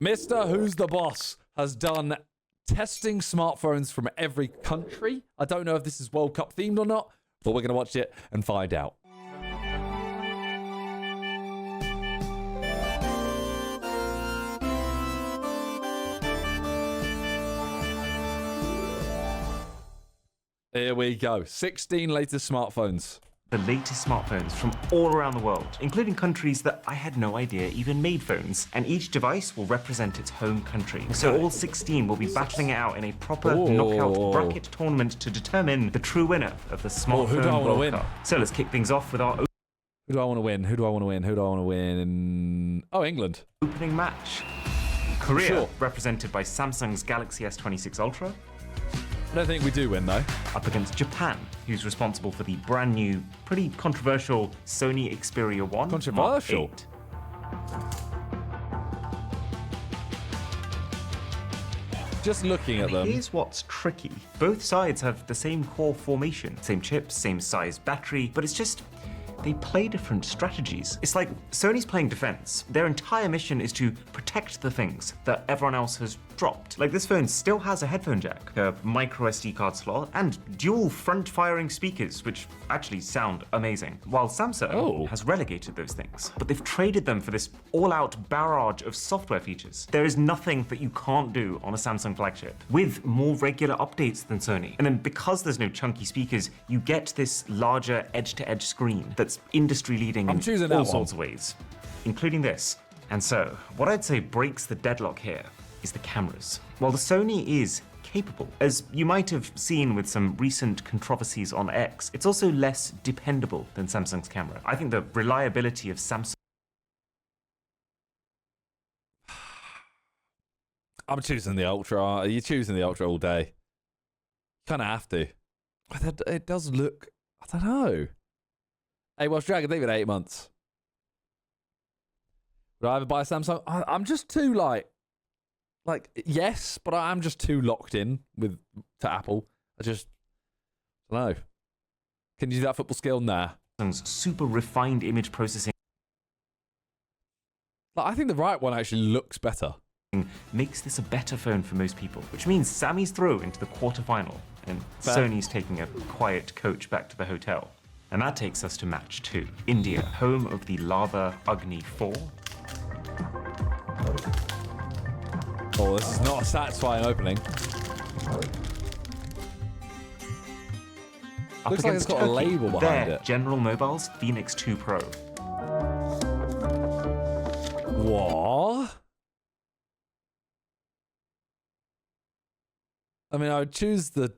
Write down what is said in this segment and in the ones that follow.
Mr. Who's the Boss has done testing smartphones from every country. I don't know if this is World Cup themed or not, but we're going to watch it and find out. Here we go. 16 latest smartphones. The latest smartphones from all around the world, including countries that I had no idea even made phones. And each device will represent its home country. So all 16 will be battling it out in a proper knockout bracket tournament to determine the true winner of the smartphone World Cup. So let's kick things off with our Who do I want to win? Who do I want to win? Who do I want to win? Oh, England. Opening match. Korea, represented by Samsung's Galaxy S26 Ultra. I don't think we do win, though. Up against Japan, who's responsible for the brand new, pretty controversial Sony Xperia 1. Controversial? Mark 8. Just looking at them. Here's what's tricky. Both sides have the same core formation, same chips, same size battery, but it's just they play different strategies. It's like Sony's playing defense. Their entire mission is to protect the things that everyone else has dropped. Like, this phone still has a headphone jack, a micro SD card slot, and dual front-firing speakers, which actually sound amazing. While Samsung has relegated those things, but they've traded them for this all-out barrage of software features. There is nothing that you can't do on a Samsung flagship, with more regular updates than Sony. And then because there's no chunky speakers, you get this larger edge-to-edge screen that's industry-leading in all sorts of ways, including this. And so, what I'd say breaks the deadlock here is the cameras. While the Sony is capable, as you might have seen with some recent controversies on X, it's also less dependable than Samsung's camera. I think the reliability of Samsung... I'm choosing the Ultra. You're choosing the Ultra all day. You kind of have to. But it does look... I don't know. Hey, Welsh Dragon, leave it 8 months. Would I ever buy a Samsung? I'm just too, like, yes, but I'm just too locked in to Apple. I don't know. Can you do that football skill? Nah. Samsung's super refined image processing I think the right one actually looks better. Makes this a better phone for most people, which means Sammy's through into the quarterfinal, and Sony's taking a quiet coach back to the hotel. And that takes us to match 2. India, home of the Lava Agni 4. Oh, this is not a satisfying opening. Looks like it's got a label behind it. General Mobile's Phoenix 2 Pro. What? I mean, I would choose the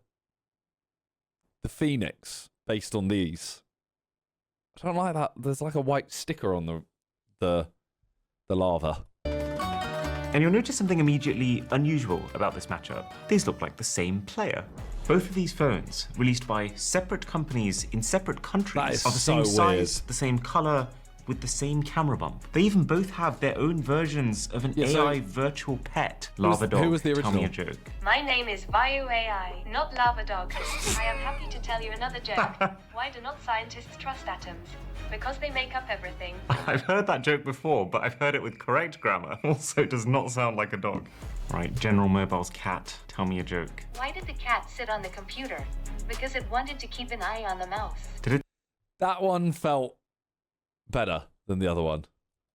Phoenix based on these. I don't like that. There's like a white sticker on the lava. And you'll notice something immediately unusual about this matchup. These look like the same player. Both of these phones, released by separate companies in separate countries, are the same size, the same color, with the same camera bump. They even both have their own versions of an AI virtual pet. Lava Dog, who was the original? Tell me a joke. My name is Vayu AI, not Lava Dog. I am happy to tell you another joke. Why do not scientists trust atoms? Because they make up everything. I've heard that joke before, but I've heard it with correct grammar. Also, it does not sound like a dog. Right, General Mobile's cat, tell me a joke. Why did the cat sit on the computer? Because it wanted to keep an eye on the mouse. Did it That one felt better than the other one.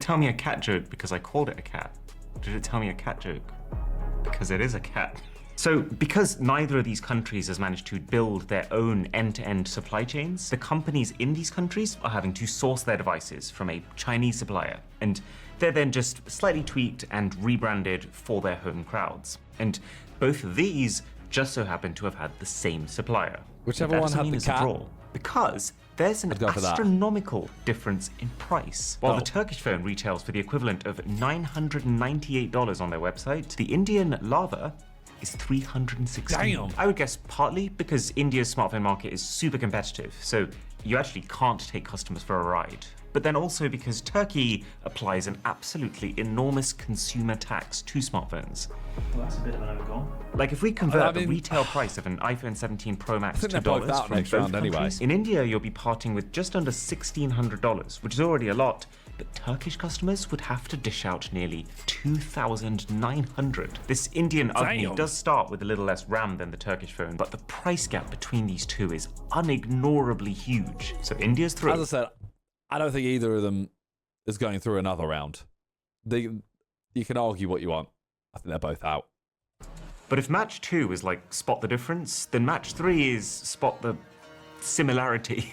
tell me a cat joke because I called it a cat? Did it tell me a cat joke? Because it is a cat. So, because neither of these countries has managed to build their own end-to-end supply chains, the companies in these countries are having to source their devices from a Chinese supplier, and they're then just slightly tweaked and rebranded for their home crowds. And both of these just so happen to have had the same supplier. Whichever one had the cat. Draw, because there's an astronomical difference in price. While the Turkish phone retails for the equivalent of $998 on their website, the Indian Lava is $316. Damn. I would guess partly because India's smartphone market is super competitive, so you actually can't take customers for a ride. But then also because Turkey applies an absolutely enormous consumer tax to smartphones. Well, that's a bit of an overgone. Like, if we convert the retail price of an iPhone 17 Pro Max to dollars from both countries, in India you'll be parting with just under $1,600, which is already a lot, but Turkish customers would have to dish out nearly 2,900. This Indian Ugly does start with a little less RAM than the Turkish phone, but the price gap between these two is unignorably huge. So India's through. As I said, I don't think either of them is going through another round. You can argue what you want. I think they're both out. But if match 2 is like spot the difference, then match 3 is spot the similarity.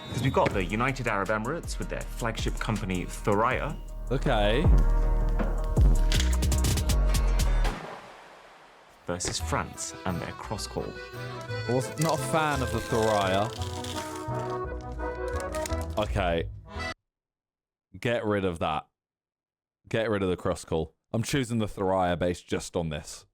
Because we've got the United Arab Emirates with their flagship company Thuraya. Okay. Versus France and their cross-call. I was not a fan of the Thuraya. Okay. Get rid of that. Get rid of the cross-call. I'm choosing the Thuraya based just on this.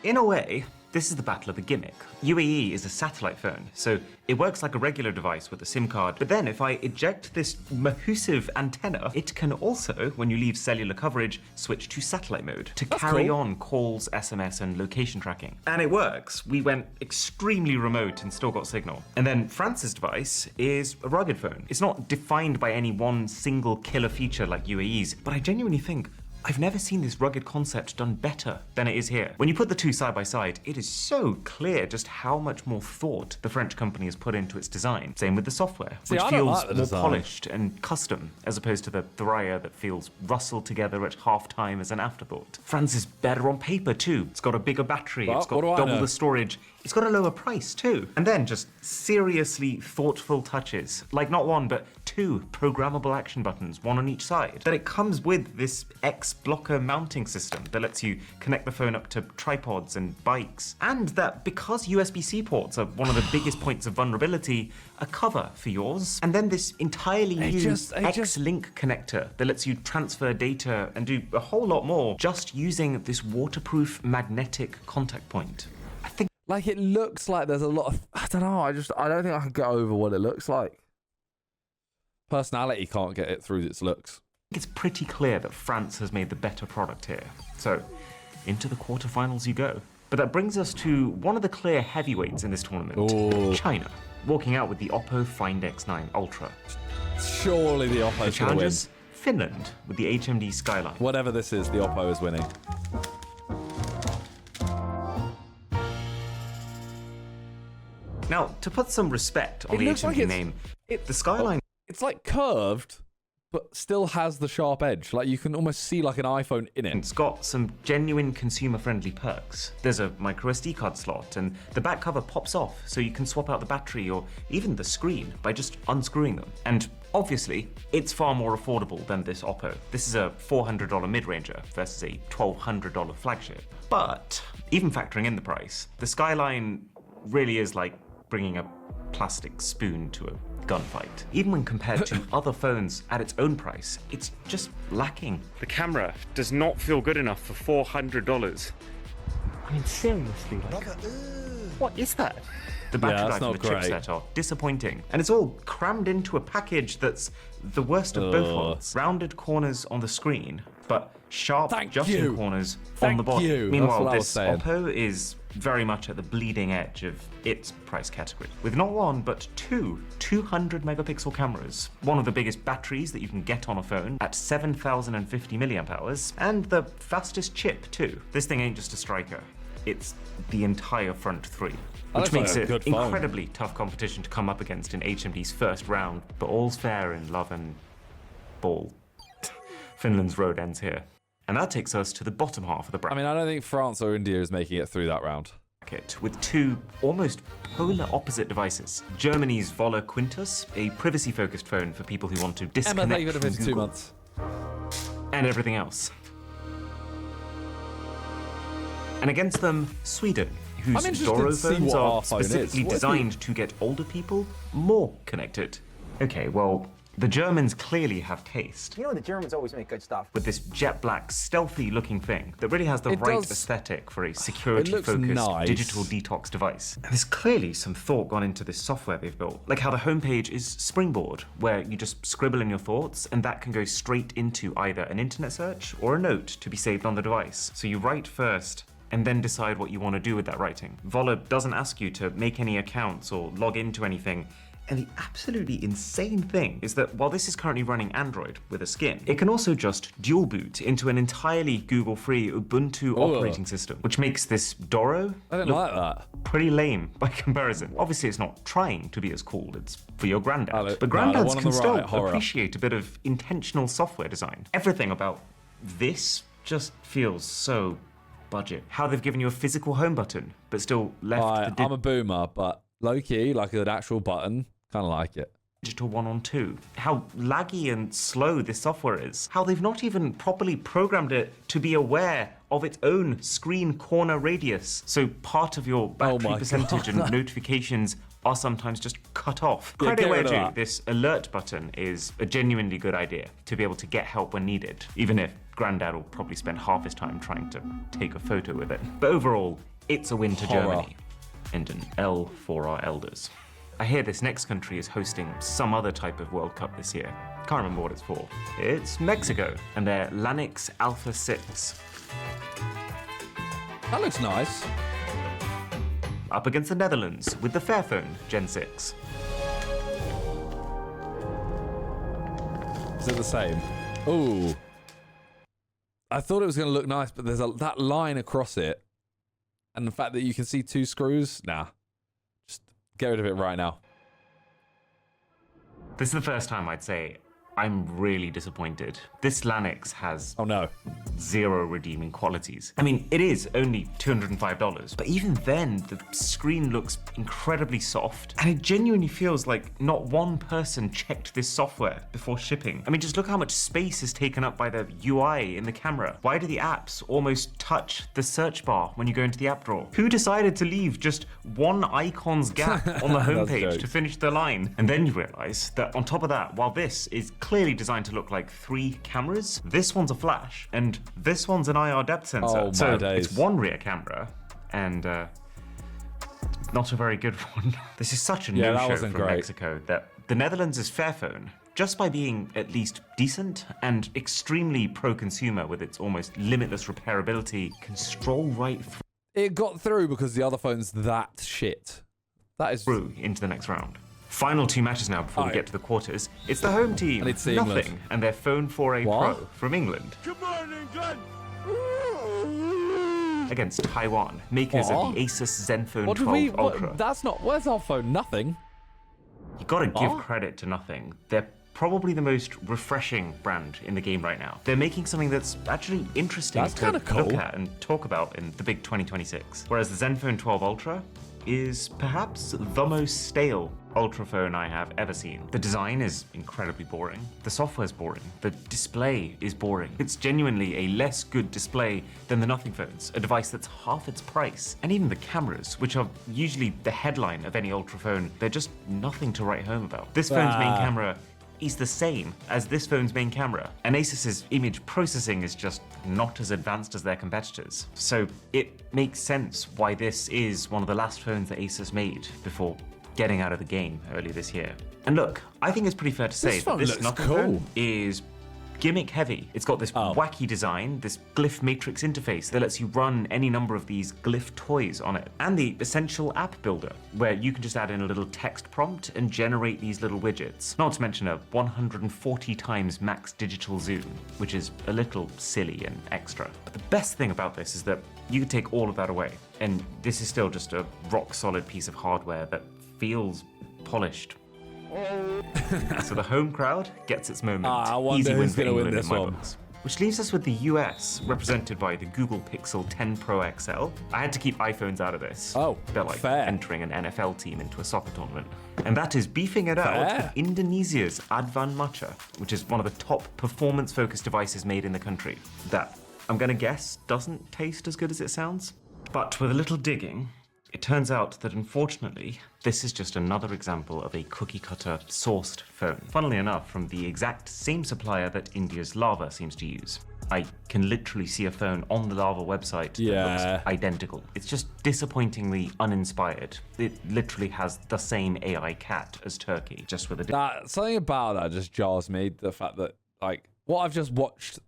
In a way, this is the battle of the gimmick. UAE is a satellite phone, so it works like a regular device with a SIM card. But then if I eject this massive antenna, it can also, when you leave cellular coverage, switch to satellite mode to carry on calls, SMS, and location tracking. And it works. We went extremely remote and still got signal. And then France's device is a rugged phone. It's not defined by any one single killer feature like UAE's, but I genuinely think I've never seen this rugged concept done better than it is here. When you put the two side by side, it is so clear just how much more thought the French company has put into its design. Same with the software, which feels more polished and custom, as opposed to the Thuraya that feels rustled together at half-time as an afterthought. France is better on paper too. It's got a bigger battery, it's got double the storage, it's got a lower price too. And then just seriously thoughtful touches, like not one, but two programmable action buttons, one on each side. Then it comes with this X-blocker mounting system that lets you connect the phone up to tripods and bikes. And that, because USB-C ports are one of the biggest points of vulnerability, a cover for yours. And then this entirely new X-Link connector that lets you transfer data and do a whole lot more just using this waterproof magnetic contact point. I think, like, it looks like there's a lot of, I don't know, I don't think I can get over what it looks like. Personality can't get it through its looks. it's pretty clear that France has made the better product here. So, into the quarterfinals you go. But that brings us to one of the clear heavyweights in this tournament, China, walking out with the Oppo Find X9 Ultra. Surely the Oppo's going to win. Challengers, Finland, with the HMD Skyline. Whatever this is, the Oppo is winning. Now, to put some respect on the HMD name, the Skyline... It's like curved, but still has the sharp edge. Like, you can almost see like an iPhone in it. It's got some genuine consumer-friendly perks. There's a micro SD card slot, and the back cover pops off, so you can swap out the battery or even the screen by just unscrewing them. And obviously, it's far more affordable than this Oppo. This is a $400 mid-ranger versus a $1,200 flagship. But even factoring in the price, the Skyline really is like bringing a plastic spoon to a gunfight. Even when compared to other phones at its own price, it's just lacking. The camera does not feel good enough for $400. I mean, seriously, like, what is that? The battery life and the chipset are disappointing, and it's all crammed into a package that's the worst of both worlds. Rounded corners on the screen, but sharp jutting corners on the body. Meanwhile, this Oppo is very much at the bleeding edge of its price category, with not one but two 200 megapixel cameras, one of the biggest batteries that you can get on a phone at 7,050 milliamp hours, and the fastest chip too. This thing ain't just a striker, it's the entire front three, which makes it incredibly tough competition to come up against in HMD's first round, but all's fair in love and ball. Finland's road ends here. And that takes us to the bottom half of the bracket. I mean, I don't think France or India is making it through that round. With two almost polar opposite devices. Germany's Voller Quintus, a privacy-focused phone for people who want to disconnect Emma, from been Google 2 months. and everything else. And against them, Sweden, whose Doro phones are specifically designed to get older people more connected. Okay, well, the Germans clearly have taste. You know, the Germans always make good stuff. With this jet black, stealthy looking thing that really has the right aesthetic for a security-focused digital detox device. And there's clearly some thought gone into this software they've built. Like how the homepage is Springboard, where you just scribble in your thoughts and that can go straight into either an internet search or a note to be saved on the device. So you write first and then decide what you want to do with that writing. Voller doesn't ask you to make any accounts or log into anything. And the absolutely insane thing is that while this is currently running Android with a skin, it can also just dual boot into an entirely Google-free Ubuntu operating system, which makes this Doro I don't like that. pretty lame by comparison. Obviously, it's not trying to be as cool. It's for your granddad. No, But granddads one on can the still right, horror. appreciate a bit of intentional software design. Everything about this just feels so budget. How they've given you a physical home button, but still left the I'm a boomer, but low-key, like an actual button, kind of like it. digital 1-on-2. How laggy and slow this software is. How they've not even properly programmed it to be aware of its own screen corner radius. So part of your battery percentage and notifications are sometimes just cut off. Yeah, Credit get where rid of due, that. this alert button is a genuinely good idea to be able to get help when needed, even if Grandad will probably spend half his time trying to take a photo with it. But overall, it's a win to Horror. Germany and an L for our elders. I hear this next country is hosting some other type of World Cup this year. Can't remember what it's for. It's Mexico and their Lanix Alpha 6. That looks nice. Up against the Netherlands with the Fairphone Gen 6. Is it the same? Ooh. I thought it was going to look nice, but there's that line across it. And the fact that you can see two screws, nah. Just get rid of it right now. This is the first time I'd say I'm really disappointed. This Lanix has Oh no. zero redeeming qualities. I mean, it is only $205, but even then, the screen looks incredibly soft, and it genuinely feels like not one person checked this software before shipping. I mean, just look how much space is taken up by the UI in the camera. Why do the apps almost touch the search bar when you go into the app drawer? Who decided to leave just one icon's gap on the homepage jokes. to finish the line? And then you realize that on top of that, while this is clearly designed to look like 3 cameras, this one's a flash, and this one's an IR depth sensor. Oh, my so days. it's one rear camera, and not a very good one. This is such a Yeah, that no-show wasn't from great. Mexico that the Netherlands' Fairphone, just by being at least decent and extremely pro-consumer with its almost limitless repairability, can stroll right It got through because the other phone's that shit. That is... through into the next round. Final 2 matches now before we Alright. get to the quarters. It's the home team, And it's the nothing, England. and their Phone 4A What? Pro from England. Come on, England! Against Taiwan, makers of What? the Asus Zenfone What 12 do we... Ultra. That's not... Where's our phone? Nothing. You gotta give What? credit to Nothing. They're probably the most refreshing brand in the game right now. They're making something that's actually interesting That's to kinda cool. look at and talk about in the big 2026. Whereas the Zenfone 12 Ultra is perhaps the most stale Ultra phone I have ever seen. The design is incredibly boring. The software's boring. The display is boring. It's genuinely a less good display than the Nothing phones, a device that's half its price. And even the cameras, which are usually the headline of any Ultra phone, they're just nothing to write home about. This phone's main camera is the same as this phone's main camera, and Asus's image processing is just not as advanced as their competitors. So it makes sense why this is one of the last phones that Asus made before getting out of the game earlier this year. And look, I think it's pretty fair to say This that phone this looks Nothing cool. phone is gimmick heavy. It's got this Oh. wacky design, this glyph matrix interface that lets you run any number of these glyph toys on it, and the essential app builder, where you can just add in a little text prompt and generate these little widgets. Not to mention a 140 times max digital zoom, which is a little silly and extra. But the best thing about this is that you could take all of that away, and this is still just a rock solid piece of hardware that feels polished. So the home crowd gets its moment. I wonder Easy win who's for gonna win England in this my one. books. Which leaves us with the US, represented by the Google Pixel 10 Pro XL. I had to keep iPhones out of this. Oh, They're like fair. entering an NFL team into a soccer tournament. And that is beefing it out Fair. with Indonesia's Advan Matcha, which is one of the top performance-focused devices made in the country. That, I'm gonna guess, doesn't taste as good as it sounds. But with a little digging, it turns out that unfortunately, this is just another example of a cookie-cutter sourced phone. Funnily enough, from the exact same supplier that India's Lava seems to use. I can literally see a phone on the Lava website that Yeah. looks identical. It's just disappointingly uninspired. It literally has the same AI cat as Turkey, just with a That something about that just jars me. The fact that like what I've just watched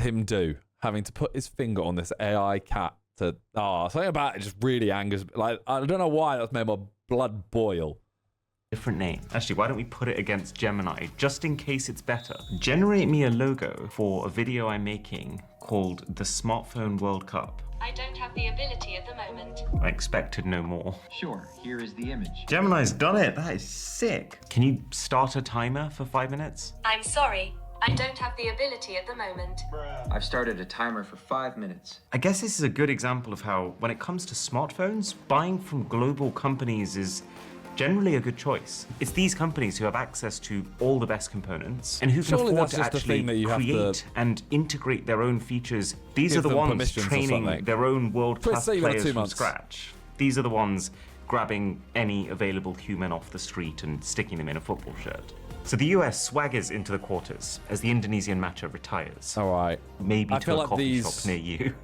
him do, having to put his finger on this AI cat to something about it just really angers me. Like I don't know why that's made my blood boil. different name. Actually, why don't we put it against Gemini, just in case it's better? Generate me a logo for a video I'm making called the Smartphone World Cup. I don't have the ability at the moment. I expected no more. Sure, here is the image. Gemini's done it. That is sick. Can you start a timer for 5 minutes? I'm sorry, I don't have the ability at the moment. I've started a timer for 5 minutes. I guess this is a good example of how, when it comes to smartphones, buying from global companies is generally a good choice. It's these companies who have access to all the best components and who can Surely afford that's to just the actually thing that you have to create and integrate their own features. These give are the them ones permissions or training something. their own world-class say you've got players 2 from months. scratch. These are the ones grabbing any available human off the street and sticking them in a football shirt. So the US swaggers into the quarters as the Indonesian matchup retires. All right. Maybe I to feel a like coffee these- shop near you.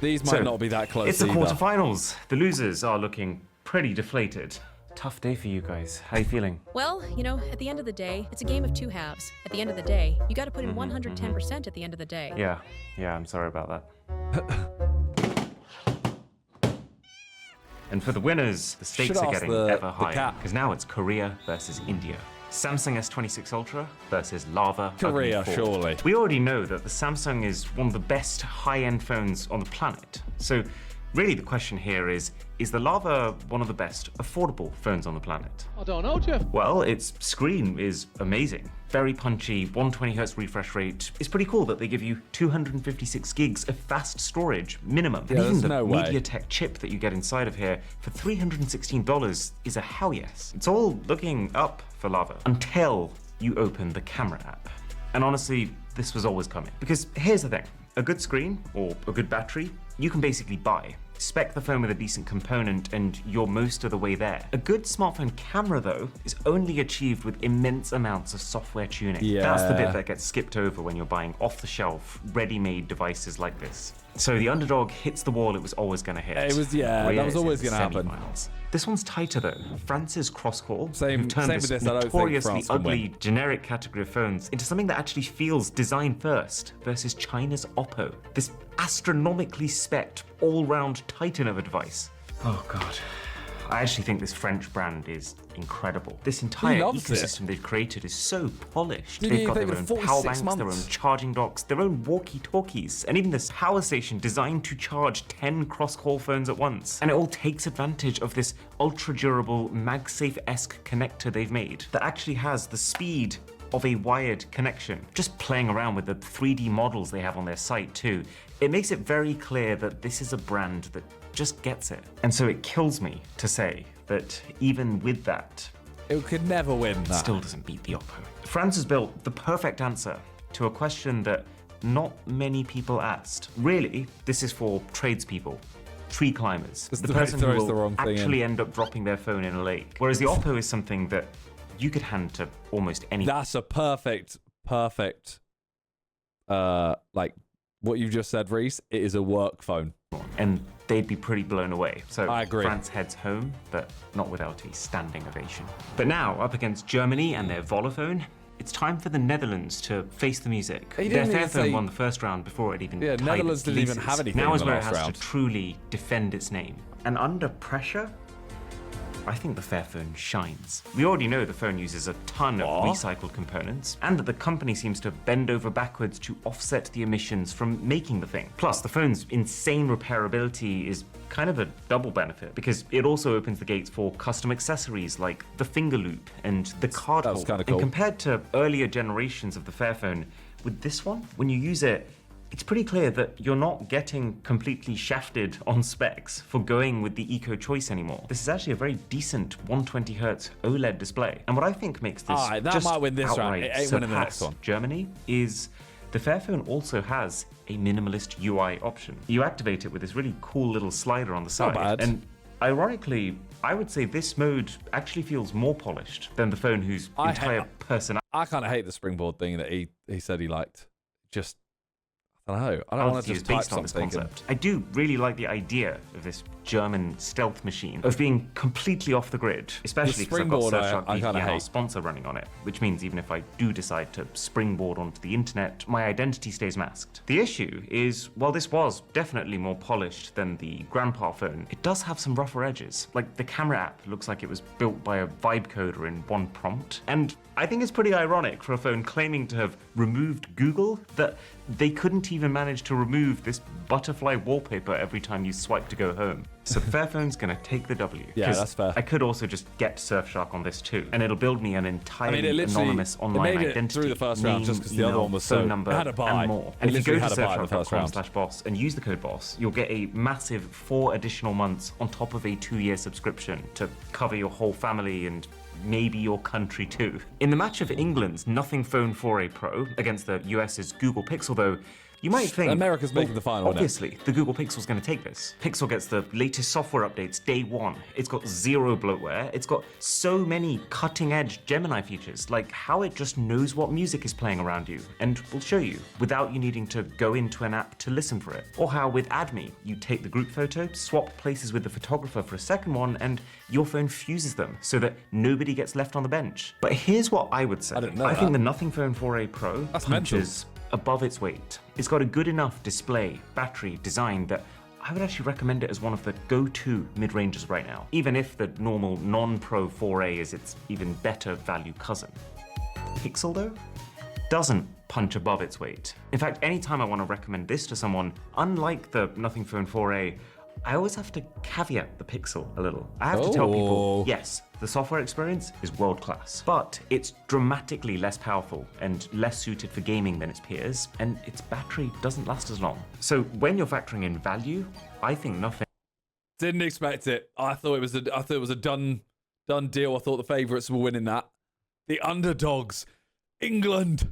These might not be that close. It's the either. quarterfinals. The losers are looking pretty deflated. Tough day for you guys. How you feeling? Well, you know, at the end of the day, it's a game of two halves. At the end of the day, you got to put in 110% at the end of the day. Yeah, I'm sorry about that. And for the winners, the stakes Should are ask getting the ever higher. cat. Because now it's Korea versus India. Samsung S26 Ultra versus Lava Korea, Ugly 4. surely. We already know that the Samsung is one of the best high-end phones on the planet. So really the question here is the Lava one of the best affordable phones on the planet? I don't know, Jeff. Well, its screen is amazing. Very punchy, 120Hz refresh rate. It's pretty cool that they give you 256 gigs of fast storage minimum. Yeah, and even there's the no way. MediaTek chip that you get inside of here for $316 is a hell yes. It's all looking up for Lava until you open the camera app. And honestly, this was always coming. Because here's the thing, a good screen or a good battery, you can basically buy. Spec the phone with a decent component and you're most of the way there. A good smartphone camera though is only achieved with immense amounts of software tuning. That's the bit Yeah. that gets skipped over when you're buying off-the-shelf, ready-made devices like this. So the underdog hits the wall it was always going to hit. It was- yeah, Korea that was is in always the gonna happen. semifinals. This one's tighter though. France's Crosscall, Same- who've turned same this with this, I don't think notoriously France can ugly win. generic category of phones into something that actually feels design first versus China's Oppo. This astronomically spec'd all-round titan of a device. Oh god. I actually think this French brand is incredible. This entire loves it. ecosystem they've created is so polished. Did They've you got think their it own was power 46 banks, their own months? charging docks, their own walkie-talkies, and even this power station designed to charge 10 cross-call phones at once. And it all takes advantage of this ultra-durable, MagSafe-esque connector they've made that actually has the speed of a wired connection. Just playing around with the 3D models they have on their site too, it makes it very clear that this is a brand that just gets it. And so it kills me to say that even with that, It could never win that. still doesn't beat the Oppo. France has built the perfect answer to a question that not many people asked. Really, this is for tradespeople, tree climbers, This the debate person who throws will the wrong thing in. actually end up dropping their phone in a lake. Whereas the Oppo is something that you could hand to almost anyone. That's a perfect, like what you just said, Reese. It is a work phone. And they'd be pretty blown away. So I agree. France heads home, but not without a standing ovation. But now, up against Germany and their Voluphone, it's time for the Netherlands to face the music. He Their didn't even Fairphone say- won the first round before it even Yeah, tied Netherlands its didn't even leases. have anything Now in is the where it last has round. to truly defend its name. And under pressure, I think the Fairphone shines. We already know the phone uses a ton of What? recycled components, and that the company seems to bend over backwards to offset the emissions from making the thing. Plus, the phone's insane repairability is kind of a double benefit, because it also opens the gates for custom accessories like the finger loop and the card That was holder. kinda cool. And compared to earlier generations of the Fairphone, with this one, when you use it, it's pretty clear that you're not getting completely shafted on specs for going with the eco choice anymore. This is actually a very decent 120Hz OLED display. And what I think makes this Alright, that just might win this round. outright It ain't winning the next surpass one. Germany is the Fairphone also has a minimalist UI option. You activate it with this really cool little slider on the side. bad. And ironically, I would say this mode actually feels more polished than the phone whose entire personality. I kind of hate the springboard thing that he said he liked. Just, I don't know. I don't want to is just type based on this something. concept. I do really like the idea of this German stealth machine, of being completely off the grid, especially because I've got springboard Surfshark I kinda VPN, our hate. sponsor, running on it, which means even if I do decide to springboard onto the internet, my identity stays masked. The issue is, while this was definitely more polished than the grandpa phone, it does have some rougher edges. Like, the camera app looks like it was built by a vibe coder in one prompt, and I think it's pretty ironic for a phone claiming to have removed Google that they couldn't even manage to remove this butterfly wallpaper every time you swipe to go home. So Fairphone's gonna take the W. Yeah, 'Cause that's fair. I could also just get Surfshark on this too, and it'll build me an entirely it literally- anonymous it online made it identity. through the first round name, just 'cause the other email, one was phone so- number, it had a buy. and more. It And if you go literally to had a buy in the first round. surfshark.com/boss and use the code BOSS, you'll get a massive 4 additional months on top of a 2-year subscription to cover your whole family and maybe your country too. In the match of England's Nothing Phone 4a Pro against the US's Google Pixel, though, you might think America's making the final, isn't it? Obviously, the Google Pixel's going to take this. Pixel gets the latest software updates day 1. It's got 0 bloatware. It's got so many cutting-edge Gemini features, like how it just knows what music is playing around you and will show you without you needing to go into an app to listen for it. Or how with AdMe, you take the group photo, swap places with the photographer for a second one, and your phone fuses them so that nobody gets left on the bench. But here's what I would say. I didn't know think that. the Nothing Phone 4a Pro That's mental. punches above its weight. It's got a good enough display, battery, design that I would actually recommend it as one of the go-to mid-rangers right now, even if the normal non-Pro 4A is its even better value cousin. Pixel, though, doesn't punch above its weight. In fact, anytime I want to recommend this to someone, unlike the Nothing Phone 4A, I always have to caveat the Pixel a little. I have to tell people, Oh. yes, the software experience is world-class, but it's dramatically less powerful and less suited for gaming than its peers, and its battery doesn't last as long. So when you're factoring in value, I think Nothing Didn't expect it. I thought it was a done deal. I thought the favourites were winning that. The underdogs, England.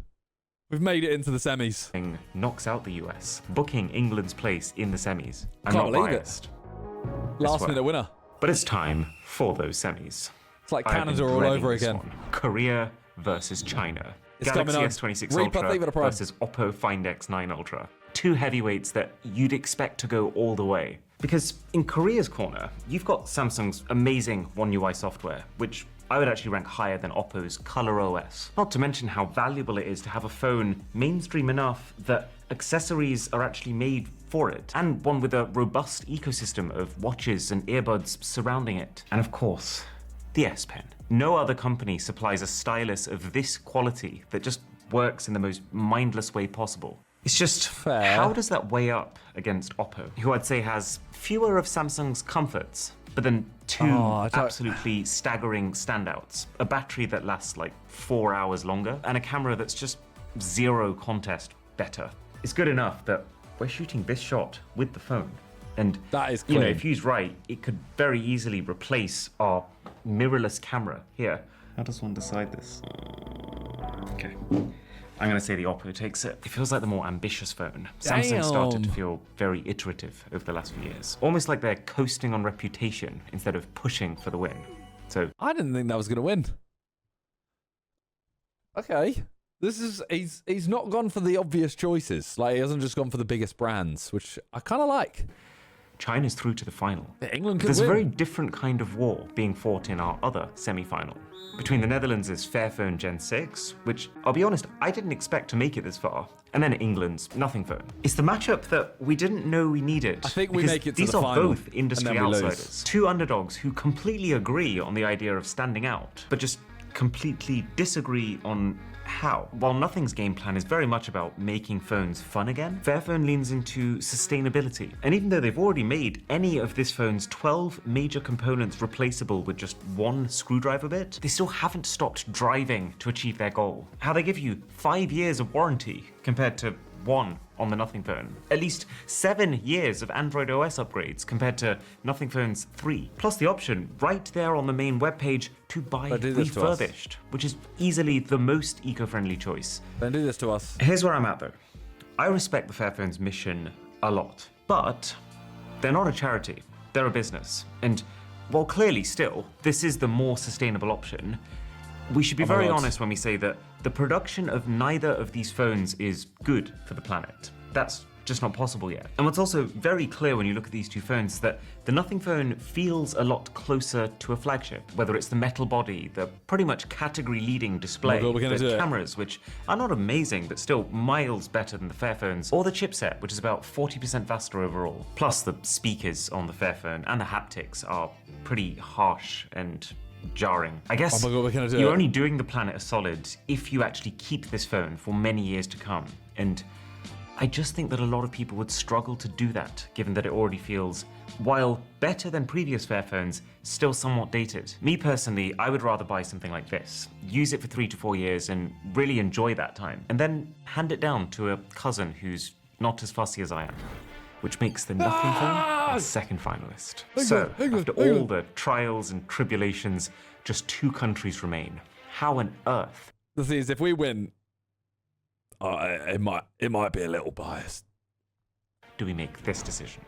We've made it into the semis. knocks out the US, booking England's place in the semis. I'm Can't not believe it. biased. Last swear. minute winner. But it's time for those semis. It's like I've been Canada all dreading over this again. one. Korea versus China. It's Galaxy coming on. S26 Reaper, Ultra leave it a prime. versus Oppo Find X9 Ultra. 2 heavyweights that you'd expect to go all the way. Because in Korea's corner, you've got Samsung's amazing One UI software, which I would actually rank higher than Oppo's Color OS. Not to mention how valuable it is to have a phone mainstream enough that accessories are actually made for it, and one with a robust ecosystem of watches and earbuds surrounding it. And of course, the S Pen. No other company supplies a stylus of this quality that just works in the most mindless way possible. It's just, Fair. how does that weigh up against Oppo, who I'd say has fewer of Samsung's comforts, but then 2 I don't- absolutely staggering standouts? A battery that lasts like 4 hours longer, and a camera that's just 0 contest better. It's good enough that we're shooting this shot with the phone. And That is you know, clean. if used right, it could very easily replace our mirrorless camera here. How does one decide this? Okay. I'm going to say the Oppo takes it. It feels like the more ambitious phone. Samsung started to Damn. feel very iterative over the last few years. Almost like they're coasting on reputation instead of pushing for the win. So I didn't think that was going to win. Okay. This is he's not gone for the obvious choices. Like he hasn't just gone for the biggest brands, which I kind of like. China's through to the final. England could There's win. a very different kind of war being fought in our other semi-final. Between the Netherlands' Fairphone Gen 6, which, I'll be honest, I didn't expect to make it this far, and then England's Nothing Phone. It's the matchup that we didn't know we needed. I think we because make it to these the are final, both industry and then we lose. outsiders. 2 underdogs who completely agree on the idea of standing out, but just completely disagree on how. While Nothing's game plan is very much about making phones fun again, Fairphone leans into sustainability. And even though they've already made any of this phone's 12 major components replaceable with just 1 screwdriver bit, they still haven't stopped driving to achieve their goal. How they give you 5 years of warranty compared to 1 on the Nothing Phone. At least 7 years of Android OS upgrades compared to Nothing Phone's 3. Plus the option right there on the main webpage to buy But do this to us. refurbished, which is easily the most eco-friendly choice. Don't do this to us. Here's where I'm at though. I respect the Fairphone's mission a lot, but they're not a charity, they're a business. And while clearly still, this is the more sustainable option, we should be Oh my very God. honest when we say that the production of neither of these phones is good for the planet. that's just not possible yet. And what's also very clear when you look at these two phones is that the Nothing phone feels a lot closer to a flagship, whether it's the metal body, the pretty much category-leading display, Oh my God, we're gonna do the it. cameras, which are not amazing, but still miles better than the Fairphones, or the chipset, which is about 40% faster overall. Plus, the speakers on the Fairphone and the haptics are pretty harsh and jarring. I guess Oh my God, we're gonna do you're it. only doing the planet a solid if you actually keep this phone for many years to come. And I just think that a lot of people would struggle to do that, given that it already feels, while better than previous Fairphones, still somewhat dated. Me personally, I would rather buy something like this, use it for 3 to 4 years and really enjoy that time, and then hand it down to a cousin who's not as fussy as I am, which makes the Nothing phone a second finalist. So, after all the trials and tribulations, just 2 countries remain. How on earth? The thing is, if we win, it might be a little biased. Do we make this decision?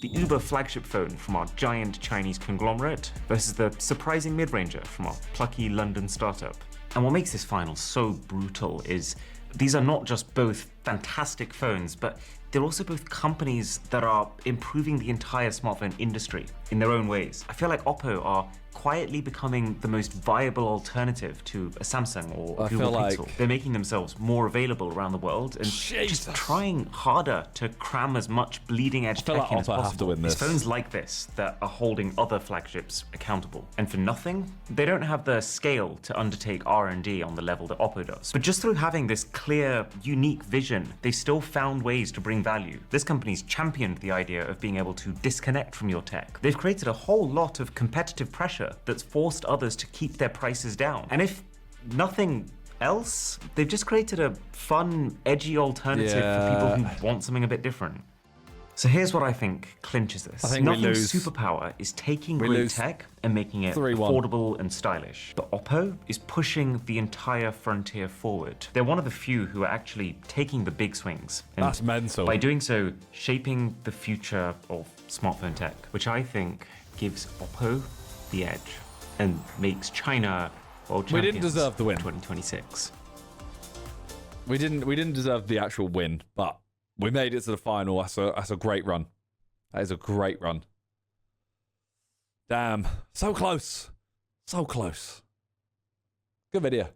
The Uber flagship phone from our giant Chinese conglomerate versus the surprising mid-ranger from our plucky London startup. And what makes this final so brutal is these are not just both fantastic phones, but they're also both companies that are improving the entire smartphone industry in their own ways. I feel like Oppo are quietly becoming the most viable alternative to a Samsung or I Google feel Pixel. like- They're making themselves more available around the world and Jesus. just trying harder to cram as much bleeding edge feel tech like in as Oppo have to possible. win It's this. phones like this that are holding other flagships accountable. And for nothing, they don't have the scale to undertake R&D on the level that Oppo does. But just through having this clear, unique vision, they've still found ways to bring value. This company's championed the idea of being able to disconnect from your tech. They've created a whole lot of competitive pressure that's forced others to keep their prices down. And if nothing else, they've just created a fun, edgy alternative for people who want something a bit different. So here's what I think clinches this. I think we Nothing's lose. superpower is taking We great lose tech and making it 3-1. affordable and stylish. But Oppo is pushing the entire frontier forward. They're one of the few who are actually taking the big swings. And That's mental. by doing so, shaping the future of smartphone tech, which I think gives Oppo the edge and makes China world We champions didn't deserve the win. 2026. We didn't deserve the actual win, but we made it to the final. That's a great run. That is a great run. Damn. So close. So close. Good video.